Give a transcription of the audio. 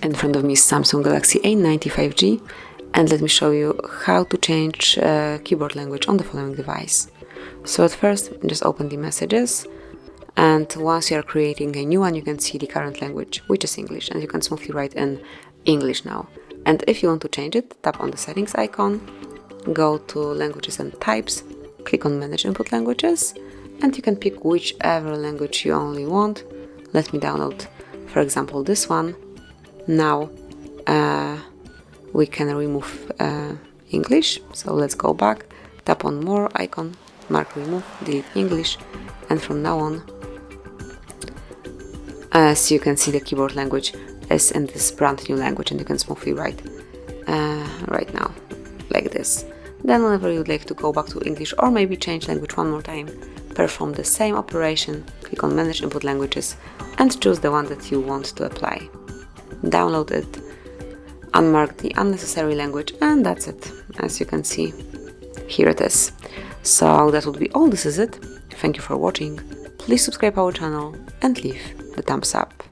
In front of me is Samsung Galaxy A90 5G, and let me show you how to change keyboard language on the following device. So at first, just open the messages, and once you are creating a new one, you can see the current language, which is English, and you can smoothly write in English now. And if you want to change it, tap on the settings icon, go to languages and types, click on manage input languages, and you can pick whichever language you only want. Let me download, for example, this one. Now we can remove English, so let's go back, tap on more icon, mark remove, delete English, and from now on, as you can see, the keyboard language is in this brand new language, and you can smoothly write right now like this. Then whenever you'd like to go back to English or maybe change language one more time, perform the same operation, click on manage input languages and choose the one that you want to apply. Download it, unmark the unnecessary language, and that's it. As you can see, here it is. So that would be all. This is it. Thank you for watching. Please subscribe our channel and leave the thumbs up.